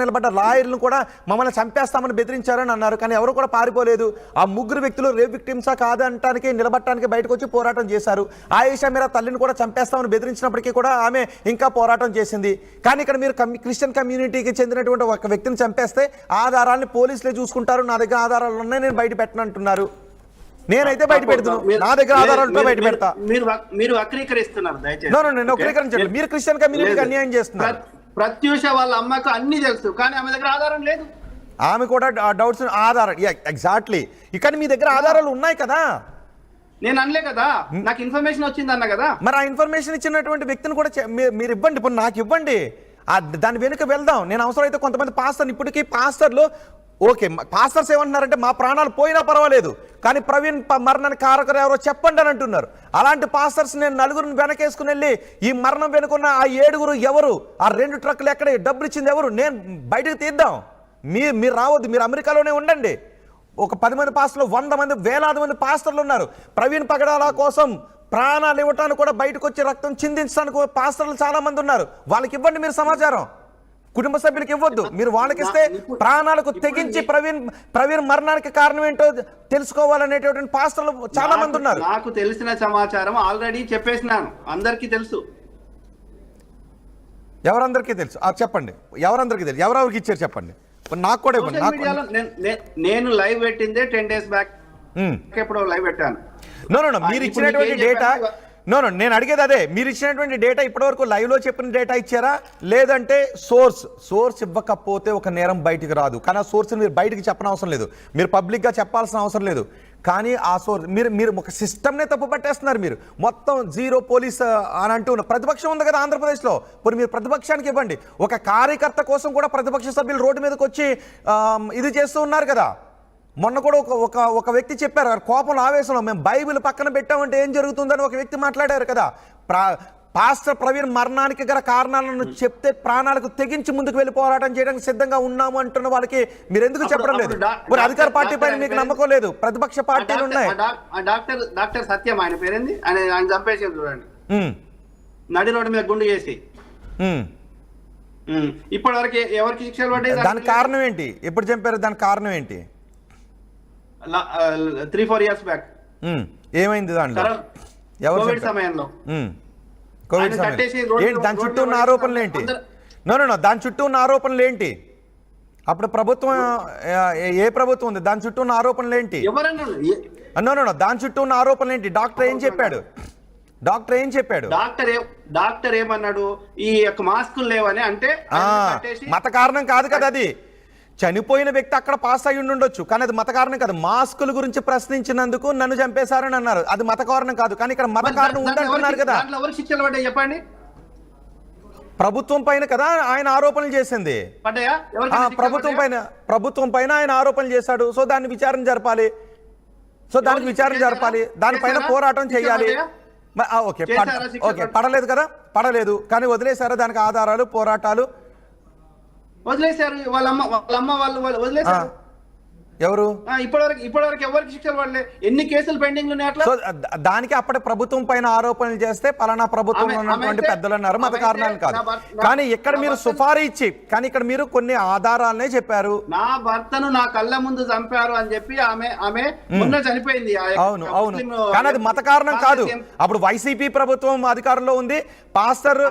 నిలబడ్డ లాయర్లను కూడా మమ్మల్ని చంపేస్తామని బెదిరించారని అన్నారు. కానీ ఎవరు కూడా పారిపోలేదు. ఆ ముగ్గురు వ్యక్తులు రేప్ విక్టిమ్సా కాదంటానికి నిలబడటానికి బయటకు వచ్చి పోరాటం చేశారు. ఆయేషా మీరా తల్లిని కూడా చంపేస్తామని బెదిరించినప్పటికీ కూడా ఆమె ఇంకా పోరాటం చేసింది. కానీ ఇక్కడ మీరు క్రిస్టియన్ కమ్యూనిటీకి చెందినటువంటి ఒక వ్యక్తిని చంపేస్తే ఆధారాలను పోలీసులే చూసుకుంటారు, నా దగ్గర ఆధారాలు ఉన్నాయి, నేను బయట పెట్టనంటున్నారు. నేనైతే బయట పెడుతున్నాను, నా దగ్గర ఆధారాలతో బయట పెడతా. మీరు వక్రీకరిస్తున్నారు. దయచేసి నేను వక్రీకరించలేదు. మీరు క్రిస్టియన్ కమ్యూనిటీకి అన్యాయం చేస్తున్నారు. ప్రత్యూష వాళ్ళ అమ్మకు అన్ని తెలుసు, కానీ ఆమె దగ్గర ఆధారం లేదు. ఆమె కూడా డౌట్స్ ఆధారం ఎగ్జాక్ట్లీ. ఇక్కడ మీ దగ్గర ఆధారాలు ఉన్నాయి కదా. నేను అనలే కదా, నాకు ఇన్ఫర్మేషన్ వచ్చింది అన్న కదా. మరి ఆ ఇన్ఫర్మేషన్ ఇచ్చినటువంటి వ్యక్తిని కూడా మీరు ఇవ్వండి, ఇప్పుడు నాకు ఇవ్వండి, దాని వెనుక వెళ్దాం. నేను అవసరమైతే కొంతమంది పాస్టర్లు, ఇప్పటికీ పాస్టర్లు ఓకే, పాస్టర్స్ ఏమంటున్నారంటే మా ప్రాణాలు పోయినా పర్వాలేదు, కానీ ప్రవీణ్ మరణానికి కారకులు ఎవరో చెప్పండి అని అంటున్నారు. అలాంటి పాస్టర్స్ నేను నలుగురిని వెనకేసుకుని వెళ్ళి ఈ మరణం వెనుకున్న ఆ 7 ఎవరు, ఆ 2 ట్రక్కులు ఎక్కడ, డబ్బులు ఇచ్చింది ఎవరు, నేను బయటకు తీద్దాం. మీరు రావద్దు, మీరు అమెరికాలోనే ఉండండి. ఒక 10 మంది పాస్టర్లు, 100 మంది, వేలాది మంది పాస్టర్లు ఉన్నారు. ప్రవీణ్ పగడాల కోసం ప్రాణాలు ఇవ్వటానికి కూడా బయటకు వచ్చి రక్తం చిందించడానికి పాస్టర్లు చాలా మంది ఉన్నారు. వాళ్ళకి ఇవ్వండి మీరు సమాచారం. కుటుంబ సభ్యులకు ఇవ్వద్దు, మీరు వాళ్ళకి ఇస్తే ప్రాణాలకు తెగించి ప్రవీణ్ మరణానికి కారణం ఏంటో తెలుసుకోవాలనేటువంటి పాస్టర్లు చాలా మంది ఉన్నారు. నాకు తెలిసిన సమాచారం ఆల్రెడీ చెప్పేసినాను, అందరికీ తెలుసు. ఎవరందరికీ తెలుసు? చెప్పండి, ఎవరందరికీ తెలుసు, ఎవరెవరికి ఇచ్చారు చెప్పండి, నాకు కూడా ఇవ్వండి. నేను లైవ్ పెట్టిందే 10 days బ్యాక్, ఎప్పుడో లైవ్ పెట్టాను. మీరు ఇచ్చినటువంటి డేటా నేను అడిగేది అదే. మీరు ఇచ్చినటువంటి డేటా ఇప్పటివరకు లైవ్లో చెప్పిన డేటా ఇచ్చారా, లేదంటే సోర్స్ ఇవ్వకపోతే ఒక నేరం బయటికి రాదు. కానీ ఆ సోర్స్ మీరు బయటికి చెప్పనవసరం లేదు, మీరు పబ్లిక్గా చెప్పాల్సిన అవసరం లేదు. కానీ ఆ సోర్స్ మీరు ఒక సిస్టమ్నే తప్పు పట్టేస్తున్నారు. మీరు మొత్తం జీరో పోలీస్ అని అంటూ ప్రతిపక్షం ఉంది కదా ఆంధ్రప్రదేశ్లో, ఇప్పుడు మీరు ప్రతిపక్షానికి ఇవ్వండి. ఒక కార్యకర్త కోసం కూడా ప్రతిపక్ష సభ్యులు రోడ్డు మీదకి వచ్చి ఇది చేస్తూ ఉన్నారు కదా. మొన్న కూడా ఒక వ్యక్తి చెప్పారు, కోపంలో ఆవేశంలో మేము బైబిల్ పక్కన పెట్టామంటే ఏం జరుగుతుందని ఒక వ్యక్తి మాట్లాడారు కదా. పాస్టర్ ప్రవీణ్ మరణానికి గల కారణాలను చెప్తే ప్రాణాలకు తెగించి ముందుకు వెళ్ళి పోరాటం చేయడానికి సిద్ధంగా ఉన్నాము అంటున్న వాళ్ళకి మీరు ఎందుకు చెప్పడం లేదు? మరి అధికార పార్టీ పైన మీకు నమ్మకం లేదు, ప్రతిపక్ష పార్టీలు ఉన్నాయి. డాక్టర్ సత్యం ఆయన పేరేంది, ఆయన చంపేసి చూడండి, నడి రోడ్డు మీద గుండు చేసి. ఇప్పటి వరకు ఎవరికి శిక్షలు పడ్డాయి? దానికి కారణం ఏంటి? ఎప్పుడు చంపారు? దానికి కారణం ఏంటి? 3-4 years బ్యాక్. ఏమైంది దాంట్లో? కోవిడ్ సమయంలో. కోవిడ్ సమయంలో దాని చుట్టూ ఉన్న ఆరోపణలు ఏంటి? దాని చుట్టూ ఉన్న ఆరోపణలు ఏంటి? అప్పుడు ప్రభుత్వం ఏ ప్రభుత్వం ఉంది? దాని చుట్టూ ఉన్న ఆరోపణలు ఏంటి? దాని చుట్టూ ఉన్న ఆరోపణలు ఏంటి? డాక్టర్ ఏం చెప్పాడు? డాక్టర్ ఏమన్నాడు? ఈ యొక్క మాస్కులు లేవని. అంటే మత కారణం కాదు కదా అది. చనిపోయిన వ్యక్తి అక్కడ పాస్ అయ్యి ఉండొచ్చు, కానీ అది మత కారణం కాదు. మాస్కుల గురించి ప్రశ్నించినందుకు నన్ను చంపేశారని అన్నారు, అది మత కారణం కాదు. కానీ ఇక్కడ మత కారణం ఉందంటున్నారు కదా. చెప్పండి. ప్రభుత్వం పైన కదా ఆయన ఆరోపణలు చేసింది. ప్రభుత్వం పైన ఆయన ఆరోపణలు చేశాడు. సో దాన్ని విచారణ జరపాలి. దానిపైన పోరాటం చేయాలి. ఓకే, పడలేదు కదా, పడలేదు, కానీ వదిలేశారా? దానికి ఆధారాలు, పోరాటాలు వదిలేశారు. వాళ్ళ అమ్మ వాళ్ళు వదిలేశారు. ఎవరు? ఇప్పటివరకు ఎవరికి శిక్షలు పడలే. ఎన్ని కేసులు పెండింగ్ ఉన్నాయి అట్లా. దానికి అప్పటి ప్రభుత్వం పైన ఆరోపణలు చేస్తే పలానా ప్రభుత్వంలో ఉన్నటువంటి పెద్దలు అన్నారు, మత కారణాలు కాదు. కానీ ఇక్కడ మీరు సుఫారీ ఇచ్చి, కానీ ఇక్కడ మీరు కొన్ని ఆధారాలనే చెప్పారు. నా భర్తను నా కళ్ళ ముందు చంపారు అని చెప్పి ఆమె మొన్న చనిపోయింది. అవును, కానీ అది మత కారణం కాదు. అప్పుడు వైసీపీ ప్రభుత్వం అధికారంలో ఉంది. పాస్టర్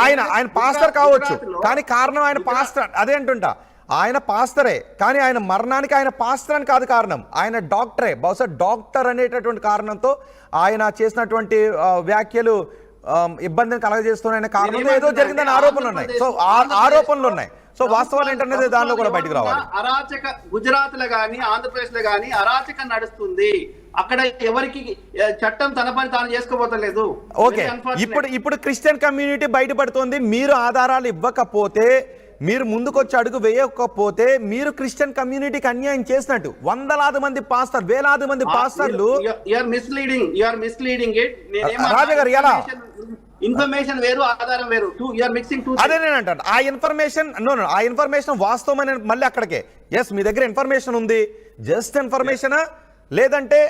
ఆయన పాస్టర్ కావచ్చు, కానీ కారణం ఆయన పాస్టర్. అదే అంటుంటా, ఆయన పాస్టరే, కానీ ఆయన మరణానికి ఆయన పాస్టర్ అని కాదు కారణం, ఆయన డాక్టరే. బహుశా డాక్టర్ అనేటటువంటి కారణంతో ఆయన చేసినటువంటి వ్యాఖ్యలు ఇబ్బందిని కలగజేస్తున్న కారణంతో ఏదో జరిగిందని ఆరోపణలు ఉన్నాయి. సో ఆరోపణలు ఉన్నాయి. సో వాస్తవాలు ఏంటనేది దానిలో కూడా బయటకు రావాలి. అరాచక గుజరాత్ లో గానీ ఆంధ్రప్రదేశ్ లో గానీ అరాచకం నడుస్తుంది. అక్కడ ఎవరికి చట్టం తన పని తాను చేసుకోబోతలేదు. ఓకే, ఇప్పుడు క్రిస్టియన్ కమ్యూనిటీ బయటపడుతుంది. మీరు ఆధారాలు ఇవ్వకపోతే, మీరు ముందుకొచ్చి అడుగు వేయకపోతే మీరు క్రిస్టియన్ కమ్యూనిటీకి అన్యాయం చేసినట్టు. వందలాది మంది పాస్టర్, వేలాది మంది పాస్టర్లు. రాజా గారు ఎలా ఇన్ఫర్మేషన్ వేరు, ఆధారం వేరు. అదే నేను అంటాను. ఆ ఇన్ఫర్మేషన్ వాస్తవమైన మళ్ళీ అక్కడికే. ఎస్, మీ దగ్గర ఇన్ఫర్మేషన్ ఉంది, జస్ట్ ఇన్ఫర్మేషన్, లేదంటే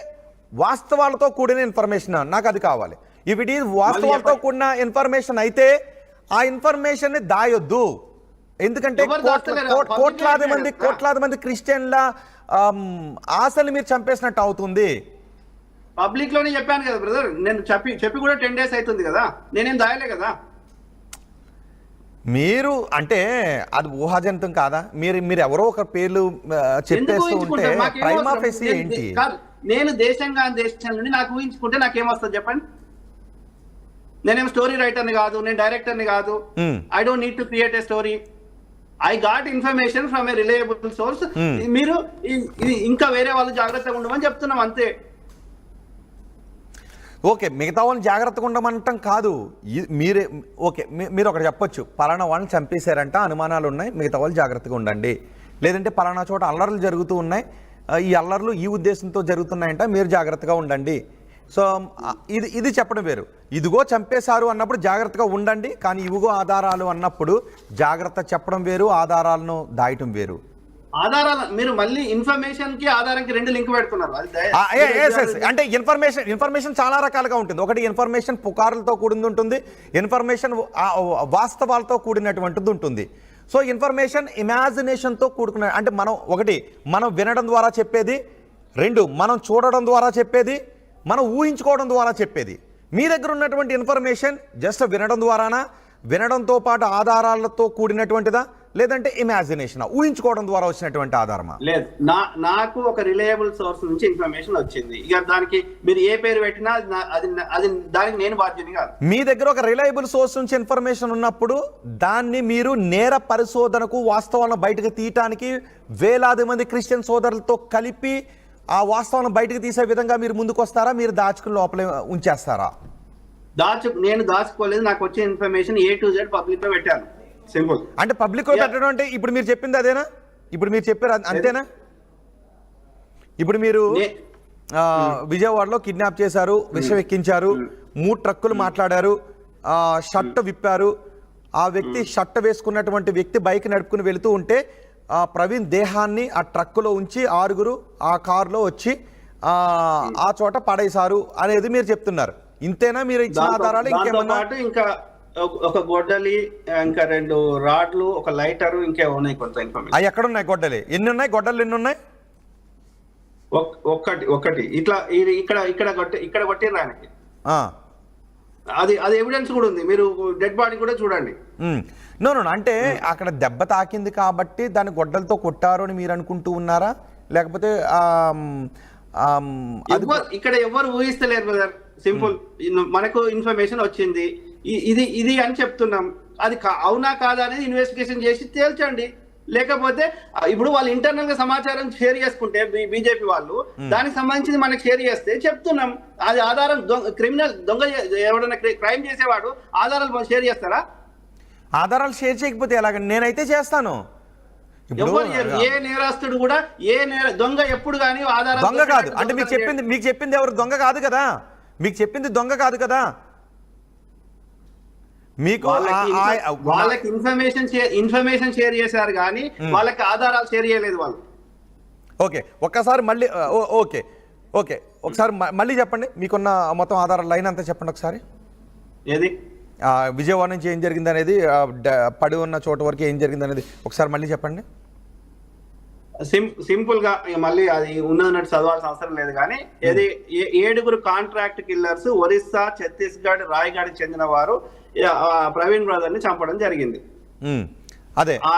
వాస్తవాలతో కూడిన ఇన్ఫర్మేషన్, నాకు అది కావాలి. ఇఫ్ ఇట్ ఈజ్ వాస్తవాలతో కూడిన ఇన్ఫర్మేషన్ అయితే ఆ ఇన్ఫర్మేషన్ ని దాయొద్దు. ఎందుకంటే ఎవరు దాస్తలేరు? కోట్లాది మంది పబ్లిక్ కోట్లాది మంది క్రిస్టియన్ల ఆశలు మీరు చంపేసినట్టు అవుతుంది. పబ్లిక్ లోనే చెప్పాను కదా బ్రదర్, నేను చెప్పి కూడా 10 days అవుతుంది కదా, నేనేం దాయలే కదా. మీరు అంటే అది ఊహాజనితం కాదా? మీరు ఎవరో ఒక పేర్లు చెప్పేస్తూ ఉంటే ప్రైమా ఫేసి ఏంటి? నేను దేశంగా దేశం నుండి నాకు ఊహించుకుంటే నాకేమొస్తుంది చెప్పండి? నేనేం స్టోరీ రైటర్ని కాదు, నేను డైరెక్టర్ని కాదు. I don't need to create a story. I got information from A reliable source. మీరు ఇంకా వేరే వాళ్ళు జాగ్రత్తగా ఉండమని చెప్తున్నాం అంతే. ఓకే, మిగతా వాళ్ళని జాగ్రత్తగా ఉండమంటాం కాదు. మీరే ఓకే, మీరు ఒకటి చెప్పొచ్చు, పలానా వాళ్ళని చంపేశారంట, అనుమానాలు ఉన్నాయి, మిగతా వాళ్ళు జాగ్రత్తగా ఉండండి. లేదంటే పలానా చోట అల్లర్లు జరుగుతూ ఉన్నాయి, ఈ అల్లర్లు ఈ ఉద్దేశంతో జరుగుతున్నాయంట, మీరు జాగ్రత్తగా ఉండండి. సో ఇది చెప్పడం వేరు. ఇదిగో చంపేశారు అన్నప్పుడు జాగ్రత్తగా ఉండండి, కానీ ఇవిగో ఆధారాలు అన్నప్పుడు జాగ్రత్త చెప్పడం వేరు, ఆధారాలను దాయటం వేరు. ఆధారాలు మీరు మళ్ళీ ఇన్ఫర్మేషన్ కి ఆధారానికి 2 లింక్ పెడుతున్నారు. అంటే ఇన్ఫర్మేషన్ చాలా రకాలుగా ఉంటుంది. ఒకటి ఇన్ఫర్మేషన్ పుకార్లతో కూడింది ఉంటుంది, ఇన్ఫర్మేషన్ వాస్తవాలతో కూడినటువంటిది ఉంటుంది. సో ఇన్ఫర్మేషన్ ఇమాజినేషన్తో కూడుకున్న, అంటే మనం వినడం ద్వారా చెప్పేది, 2 మనం చూడడం ద్వారా చెప్పేది, మనం ఊహించుకోవడం ద్వారా చెప్పేది. మీ దగ్గర ఉన్నటువంటి ఇన్ఫర్మేషన్ జస్ట్ వినడం ద్వారానా, వినడంతో పాటు ఆధారాలతో కూడినటువంటిదా, లేదంటే ఇమాజినేషన్ ఊహించుకోవడం ద్వారా వచ్చినటువంటి ఆధారమా? లేదు, నాకు ఒక రిలయబుల్ సోర్స్ నుంచి ఇన్ఫర్మేషన్ వచ్చింది. ఇక దానికి మీరు ఏ పేరు పెట్టినా అది దానికి నేను బాధ్యత కాదు. మీ దగ్గర ఒక రిలయబుల్ సోర్స్ నుంచి ఇన్ఫర్మేషన్ ఉన్నప్పుడు దాన్ని మీరు నేర పరిశోధనకు, వాస్తవాలను బయటకు తీయటానికి వేలాది మంది క్రిస్టియన్ సోదరులతో కలిపి ఆ వాస్తవాలను బయటకు తీసే విధంగా మీరు ముందుకు వస్తారా, మీరు దాచుకుని లోపల ఉంచేస్తారా? నేను దాచుకోలేదు. నాకు వచ్చే information A to Z public లో పెట్టాను. సింపుల్. అంటే పబ్లిక్ లో పెట్టడం అంటే ఇప్పుడు మీరు చెప్పింది అదేనా? ఇప్పుడు మీరు చెప్పారు అంతేనా? ఇప్పుడు మీరు విజయవాడలో కిడ్నాప్ చేశారు, విషం ఎక్కించారు, 3 ట్రక్కులు మాట్లాడారు, షర్ట్ విప్పారు, ఆ వ్యక్తి షర్ట్ వేసుకున్నటువంటి వ్యక్తి బైక్ నడుపుకుని వెళుతూ ఉంటే ప్రవీణ్ దేహాన్ని ఆ ట్రక్కులో ఉంచి 6 ఆ కారులో వచ్చి ఆ చోట పడేశారు అనేది మీరు చెప్తున్నారు. ఇంతేనా మీరు ఇచ్చిన ఆధారాలు? ఇంకేమన్నా? ఇంకా ఒక గొడ్డలి, ఇంకా 2 రాడ్లు, ఒక లైటర్, ఇంకా ఉన్నాయి కొంత ఇన్ఫర్మేషన్. అవి ఎక్కడ ఉన్నాయి గొడ్డలి? ఎన్ని ఉన్నాయి గొడ్డలు? ఎన్ని ఉన్నాయి? ఒకటి ఇట్లా ఇక్కడ కొట్టిన ఆయనకి అది ఎవిడెన్స్ కూడా ఉంది. మీరు డెడ్ బాడీ కూడా చూడండి. నో అంటే అక్కడ దెబ్బ తాకింది కాబట్టి దాన్ని గొడ్డలతో కొట్టారు అని మీరు అనుకుంటూ ఉన్నారా, లేకపోతే ఇక్కడ ఎవరు ఊహిస్తలేరు బ్రదర్. సింపుల్. మనకు ఇన్ఫర్మేషన్ వచ్చింది, ఇది అని చెప్తున్నాం. అది అవునా కాదా అనేది ఇన్వెస్టిగేషన్ చేసి తేల్చండి. లేకపోతే ఇప్పుడు వాళ్ళు ఇంటర్నల్ గా సమాచారం షేర్ చేసుకుంటే బీజేపీ వాళ్ళు, దానికి సంబంధించింది మనకి షేర్ చేస్తే చెప్తున్నాం. అది ఆధారం క్రిమినల్ దొంగ ఎవరైనా క్రైమ్ చేసేవాడు ఆధారాలు షేర్ చేస్తారా? ఆధారాలు షేర్ చేయకపోతే ఎలాగ? నేనైతే చేస్తాను. ఏ నేరస్తుడు కూడా దొంగ ఎప్పుడు కానీ ఆధారం దొంగ కాదు అంటే మీకు చెప్పింది ఎవరు దొంగ కాదు కదా, మీకు చెప్పింది దొంగ కాదు కదా. మీకు వాళ్ళకి ఇన్ఫర్మేషన్ షేర్ చేశారు కానీ వాళ్ళకి ఆధారాలు షేర్ చేయలేదు వాళ్ళు. ఓకే, ఒక్కసారి మళ్ళీ ఒకసారి మళ్ళీ చెప్పండి, మీకున్న మొత్తం ఆధారాల లైన్ అంతా చెప్పండి ఒకసారి. ఏది విజయవాడ నుంచి ఏం జరిగింది అనేది, పడి ఉన్న చోట వరకు ఏం జరిగింది అనేది ఒకసారి మళ్ళీ చెప్పండి. సింపుల్ గా మళ్ళీ అది ఉన్నట్టు చదవాల్సిన అవసరం లేదు. కానీ ఇది 7 కాంట్రాక్ట్ కిల్లర్స్ ఒరిస్సా, ఛత్తీస్గఢ్, రాయ్గఢ్ చెందిన వారు ప్రవీణ్ బ్రదర్ ని చంపడం జరిగింది. అదే ఆ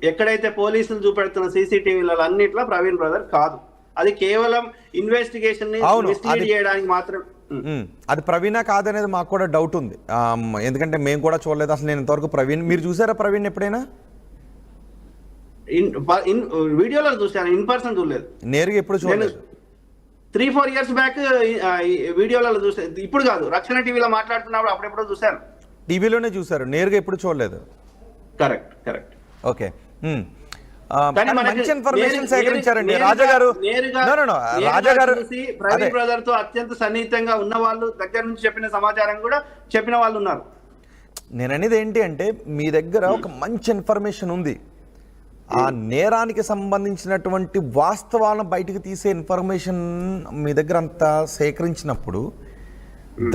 ఎక్కడైతే పోలీసులు చూపెడుతున్న CCTVల అన్నిట్లో ప్రవీణ్ బ్రదర్ కాదు. అది కేవలం ఇన్వెస్టిగేషన్ ని మిస్లీడ్ చేయడానికి మాత్రం. అది ప్రవీణ కాదనేది మాకు కూడా డౌట్ ఉంది, ఎందుకంటే మేము కూడా చూడలేదు అసలు. నేను ఇంతవరకు ప్రవీణ్, మీరు చూసారా ప్రవీణ్ ఎప్పుడైనా? వీడియోలో చూసాను, ఇన్ పర్సన్ చూడలేదు, నేరుగా ఎప్పుడు చూడలేదు. 3-4 years బ్యాక్ వీడియోలలో చూసాను. ఇప్పుడు కాదు, రక్షణ టీవీలో మాట్లాడుతున్నప్పుడు అప్పుడెప్పుడో చూసాను. టీవీలోనే చూసారు, నేరుగా ఎప్పుడు చూడలేదు. కరెక్ట్. ఓకే, మంచి ఇన్ఫర్మేషన్ సేకరించారండి రాజా గారు. ప్రవీణ్ బ్రదర్ తో అత్యంత సన్నిహితంగా ఉన్న వాళ్ళు దగ్గర నుంచి చెప్పిన సమాచారం కూడా చెప్పిన వాళ్ళు ఉన్నారు. నేను అనేది ఏంటి అంటే, మీ దగ్గర ఒక మంచి ఇన్ఫర్మేషన్ ఉంది, ఆ నేరానికి సంబంధించినటువంటి వాస్తవాలను బయటకు తీసే ఇన్ఫర్మేషన్ మీ దగ్గర అంతా సేకరించినప్పుడు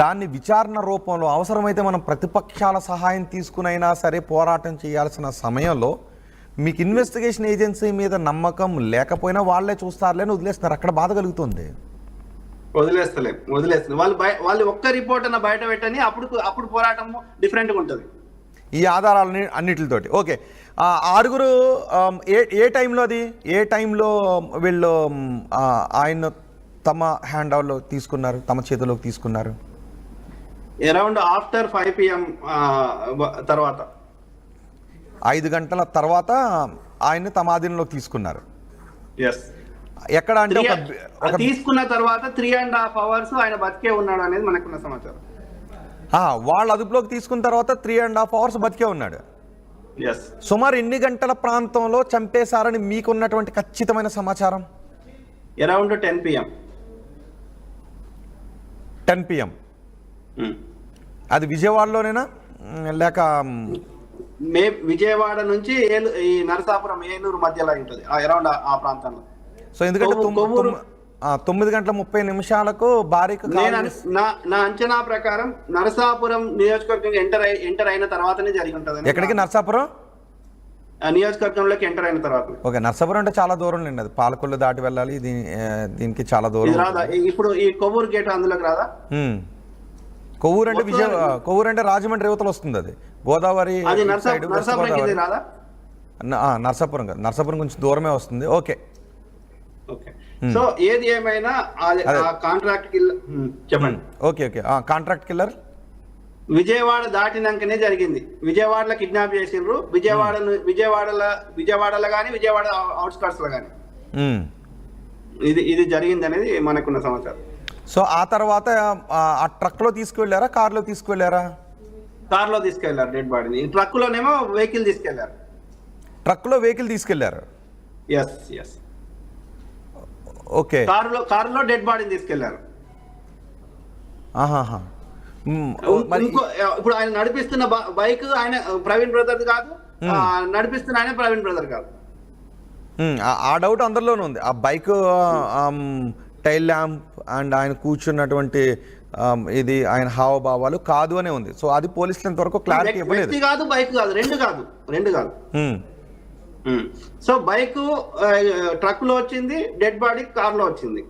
దాన్ని విచారణ రూపంలో అవసరమైతే మనం ప్రతిపక్షాల సహాయం తీసుకునైనా సరే పోరాటం చేయాల్సిన సమయంలో మీకు ఇన్వెస్టిగేషన్ ఏజెన్సీ మీద నమ్మకం లేకపోయినా వాళ్ళే చూస్తారులేని వదిలేస్తున్నారు. అక్కడ బాధ కలుగుతుంది. వదిలేస్తలేదు వాళ్ళు ఒక్క రిపోర్ట్ అన్న బయట పెట్టని అప్పుడు పోరాటం డిఫరెంట్గా ఉంటుంది ఈ ఆధారాలని అన్నిటితోటి. ఓకే, ఆరుగురు ఏ టైంలో వీళ్ళు ఆయన తమ హ్యాండ్ ఓవర్లో తీసుకున్నారు, తమ చేతిలోకి తీసుకున్నారు? అరౌండ్ ఆఫ్టర్ 5 PM తర్వాత 5 గంటల తర్వాత ఆయన తమ ఆధీనంలోకి తీసుకున్నారు. ఎస్. ఎక్కడ అంటే తీసుకున్న తర్వాత 3.5 hours ఆయన బతికే ఉన్నాడు అనేది మనకున్న సమాచారం. వాళ్ళ అదుపులోకి తీసుకున్న తర్వాత 3.5 hours బతికే ఉన్నాడు. ఎస్. సుమారు ఎన్ని గంటల ప్రాంతంలో చంపేశారని మీకున్నటువంటి ఖచ్చితమైన సమాచారం? Around 10 PM. 10 PM. అది విజయవాడలోనేనా లేక విజయవాడ నుంచి ఈ నరసాపురం ఏలూరు మధ్యలో ఉంటుంది అరౌండ్ ఆ ప్రాంతంలో. సో ఎందుకంటే 9:30 భారీకి నా అంచనా ప్రకారం నరసాపురం నియోజకవర్గం ఎంటర్ అయిన తర్వాతనే జరిగి ఉంటుంది. ఎక్కడికి? నరసాపురం నియోజకవర్గంలోకి ఎంటర్ అయిన తర్వాత. ఓకే, నరసాపురం అంటే చాలా దూరం లేండి, అది పాలకొల్లు దాటి వెళ్ళాలి, దీనికి చాలా దూరం. రాదా ఇప్పుడు ఈ కొవ్వూరు గేట్ అందులోకి రాదా? కొవ్వూరు అంటే కొవ్వూరు అంటే రాజమండ్రి యువతలు వస్తుంది, అది గోదావరి రాదా? నరసాపురం కాదు, నరసాపురం కొంచెం దూరమే వస్తుంది. ఓకే. సో ఏది ఏమైనా కాంట్రాక్ట్ చెప్పండి. ఓకే, కాంట్రాక్ట్ కిల్లర్ విజయవాడ దాటినాకనే జరిగింది. విజయవాడలో కిడ్నాప్ చేసిండ్రు. విజయవాడలో కానీ విజయవాడ అవుట్స్కట్స్ లో కానీ ఇది జరిగింది అనేది మనకున్న సమాచారం. సో ఆ తర్వాత ఆ ట్రక్ లో తీసుకువెళ్ళారా, కార్లో తీసుకువెళ్ళారా? కార్లో తీసుకెళ్లారు డెడ్ బాడీని. ట్రక్ లోనేమో వెహికల్ తీసుకెళ్లారు. ట్రక్ లో వెహికల్ తీసుకెళ్లారు. ఎస్. ఓకే, కారులో డెడ్ బాడీని తీసుకెళ్లారు. ఇప్పుడు ఆయన నడిపిస్తున్న బైక్ ఆయన ప్రవీణ్ బ్రదర్ కాదు, నడిపిస్తున్న ఆయన ప్రవీణ్ బ్రదర్ కాదు. ఆ డౌట్ అందరిలోనే ఉంది. ఆ బైక్ టైల్ ల్యాంప్ అండ్ ఆయన కూర్చున్నటువంటి ఇది ఆయన హావభావాలు కాదు అనే ఉంది. సో అది పోలీసులు ఇంతవరకు క్లారిటీ ఇవ్వలేదు. కాదు, బైక్ కాదు, రెండు కాదు. సో బైక్ ట్రక్ లో వచ్చింది, డెడ్ బాడీ కార్ లో వచ్చింది.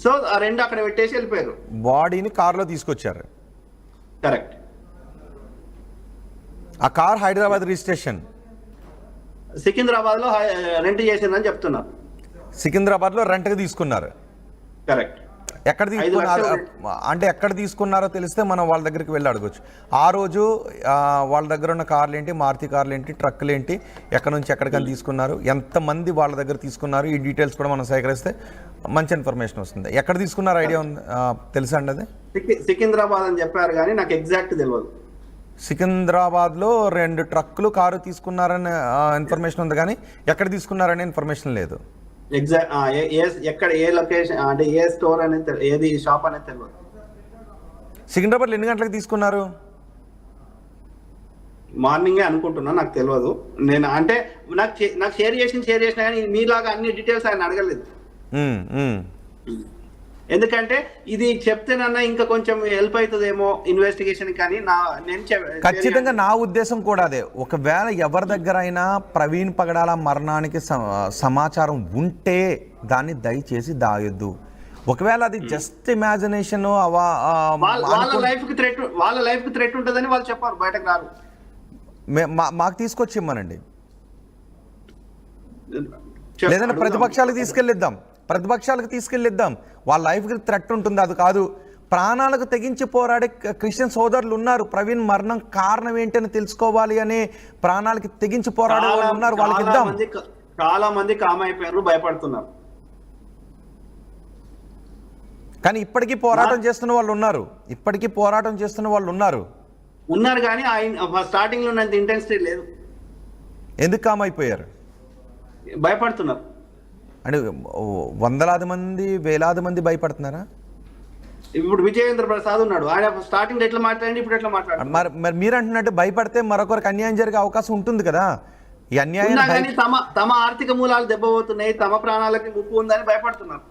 సో ఆ రెండు అక్కడ పెట్టేసి వెళ్ళిపోయారు. బాడీని కార్లో తీసుకొచ్చారు. కరెక్ట్. ఆ కార్ హైదరాబాద్ రిజిస్ట్రేషన్, సికింద్రాబాద్ లో రెంట్ చేసిందని చెప్తున్నారు. సికింద్రాబాద్ లో రెంట్కి తీసుకున్నారు. కరెక్ట్. ఎక్కడ తీసుకున్నారు అంటే ఎక్కడ తీసుకున్నారో తెలిస్తే మనం వాళ్ళ దగ్గరికి వెళ్ళి అడగొచ్చు. ఆ రోజు వాళ్ళ దగ్గర ఉన్న కార్లు ఏంటి, మారుతి కార్లు ఏంటి, ట్రక్కులు ఏంటి, ఎక్కడి నుంచి ఎక్కడికని తీసుకున్నారు, ఎంతమంది వాళ్ళ దగ్గర తీసుకున్నారు, ఈ డీటెయిల్స్ కూడా మనం సేకరిస్తే మంచి ఇన్ఫర్మేషన్ వస్తుంది. ఎక్కడ తీసుకున్నారు ఐడియా ఉంది, తెలుసా అండి? అది సికింద్రాబాద్ అని చెప్పారు కానీ నాకు ఎగ్జాక్ట్ తెలియదు. సికింద్రాబాద్ లో 2 ట్రక్కులు కారు తీసుకున్నారని ఇన్ఫర్మేషన్ ఉంది కానీ ఎక్కడ తీసుకున్నారనే ఇన్ఫర్మేషన్ లేదు. ఎక్కడ ఏ లొకేషన్ అంటే ఏ స్టోర్ అనేది ఏది షాప్ అనేది తెలియదు. సికింద్రాబాద్ ఎన్ని గంటలకు తీసుకున్నారు? మార్నింగే అనుకుంటున్నా, నాకు తెలియదు. నేను అంటే నాకు షేర్ చేసిన కానీ మీలాగా అన్ని డీటెయిల్స్ ఆయన అడగలేదు. ఎందుకంటే ఇది చెప్తేనన్నా ఇంకా కొంచెం హెల్ప్ అవుతుందేమో ఇన్వెస్టిగేషన్. కానీ నేను ఖచ్చితంగా నా ఉద్దేశం కూడా అదే. ఒకవేళ ఎవరి దగ్గర అయినా ప్రవీణ్ పగడాల మరణానికి సమాచారం ఉంటే దాన్ని దయచేసి దాయొద్దు. ఒకవేళ అది జస్ట్ ఇమాజినేషన్, వాళ్ళ లైఫ్ కి థ్రెట్ ఉంటుందని వాళ్ళు చెప్పారు, బయటకు రారు. మాకు తీసుకొచ్చి ఇమ్మనండి, లేదంటే ప్రతిపక్షాలకు తీసుకెళ్ళిద్దాం. వాళ్ళ లైఫ్కి థ్రెట్ ఉంటుంది. అది కాదు, ప్రాణాలకు తెగించి పోరాడే క్రిస్టియన్ సోదరులు ఉన్నారు. ప్రవీణ్ మరణం కారణం ఏంటని తెలుసుకోవాలి అనే ప్రాణాలకి తెగించి పోరాడే వాళ్ళు ఉన్నారు, వాళ్ళకి ఇద్దాం. చాలా మంది కామ్ అయిపోయారు, భయపడుతున్నారు. కానీ ఇప్పటికీ పోరాటం చేస్తున్న వాళ్ళు ఉన్నారు కానీ ఆయన స్టార్టింగ్ లో ఉన్నంత ఇంటెన్సిటీ లేదు. ఎందుకు కామ్ అయిపోయారు? భయపడుతున్నారు. అంటే వందలాది మంది, వేలాది మంది భయపడుతున్నారా? ఇప్పుడు విజయేంద్ర ప్రసాద్ ఉన్నాడు, ఆయన స్టార్టింగ్ ఎట్లా మాట్లాడండి, ఇప్పుడు ఎట్లా మాట్లాడారు? మరి మీరు అంటున్నట్టు భయపడితే మరొకరికి అన్యాయం జరిగే అవకాశం ఉంటుంది కదా. ఈ అన్యాయం తమ ఆర్థిక మూలాలు దెబ్బపోతున్నాయి, తమ ప్రాణాలకి ముప్పు ఉందని భయపడుతున్నారు.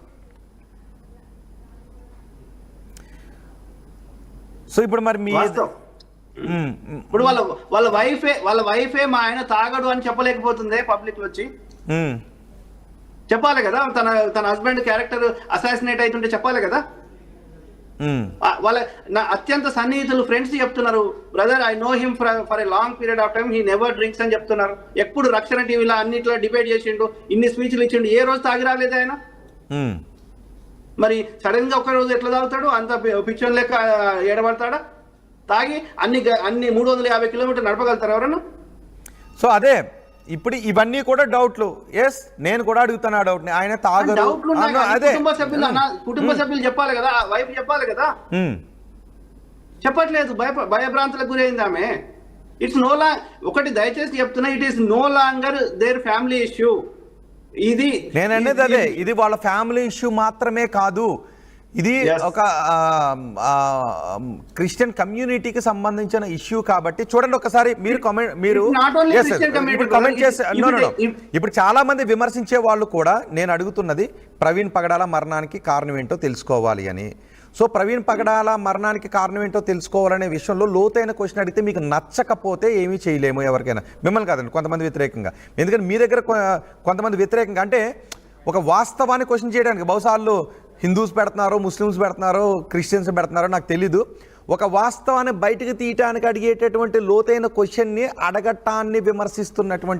సో ఇప్పుడు మరి మీ వాస్తవం. మ్మ్. ఇప్పుడు వాళ్ళ వైఫే మా ఆయన తాగడు అని చెప్పలేకపోతుంది పబ్లిక్ లో వచ్చి. మ్మ్. చెప్పాలి కదా, తన హస్బెండ్ క్యారెక్టర్ అసాసినేట్ అవుతుంటే చెప్పాలి కదా. మ్మ్. వాళ్ళ నా అత్యంత సన్నిహితులు ఫ్రెండ్స్ చెప్తున్నారు, brother I know him for a long period of time, he never drinks అని చెప్తున్నారు. ఎప్పుడు రక్షణ టీవీలో అన్నిట్లో డిబేట్ చేసిండు, ఇన్ని స్పీచ్లు ఇచ్చిండు, ఏ రోజు తాగి రాలేదు ఆయన. మ్మ్. మరి సడన్ గా ఒక రోజు ఎట్లా తాగుతాడు, అంత పిక్చర్ లెక్క ఏడబడతాడా? తాగి అన్ని 350 కిలోమీటర్లు నడపగలుగుతారు ఎవరన్నా? సో అదే ఇప్పుడు ఇవన్నీ కూడా డౌట్లు. ఎస్ నేను కూడా అడుగుతాను ఆ డౌట్ ని. ఆయన తాగరు డౌట్లు ఉన్నాయి కానీ అదే కుటుంబ సభ్యులు చెప్పాలి కదా, వైఫ్ చెప్పాలి కదా. మ్మ్. చెప్పట్లేదు, భయభ్రాంతులకు గురైంది ఆమె. ఇట్స్ నో ఒకటి దయచేసి చెప్తున్నా, it is no longer their family issue. ఇది నేననేది అదే, ఇది వాళ్ళ ఫ్యామిలీ ఇష్యూ మాత్రమే కాదు, ఇది Yes. ఒక క్రిస్టియన్ కమ్యూనిటీకి సంబంధించిన ఇష్యూ. కాబట్టి చూడండి ఒకసారి మీరు మీరు It's not only Yes, sir. Christian community, ఇప్పుడు కామెంట్ చేసి brother. No, no, no. ఇప్పుడు చాలా మంది విమర్శించే వాళ్ళు కూడా నేను అడుగుతున్నది ప్రవీణ్ పగడాల మరణానికి కారణం ఏంటో తెలుసుకోవాలి అని. సో ప్రవీణ్ పగడాల మరణానికి కారణం ఏంటో తెలుసుకోవాలనే విషయంలో లోతైన క్వశ్చన్ అడిగితే మీకు నచ్చకపోతే ఏమీ చేయలేము ఎవరికైనా, మిమ్మల్ని కాదండి, కొంతమంది వ్యతిరేకంగా. ఎందుకంటే మీ దగ్గర కొంతమంది వ్యతిరేకంగా అంటే ఒక వాస్తవాన్ని క్వశ్చన్ చేయడానికి, బహుశా వాళ్ళు హిందూస్ పెడుతున్నారో ముస్లిమ్స్ పెడుతున్నారో క్రిస్టియన్స్ పెడుతున్నారో నాకు తెలీదు, ఒక వాస్తవాన్ని బయటకు తీయటానికి అడిగేటటువంటి లోతైన క్వశ్చన్ని అడగటాన్ని విమర్శిస్తున్నటువంటి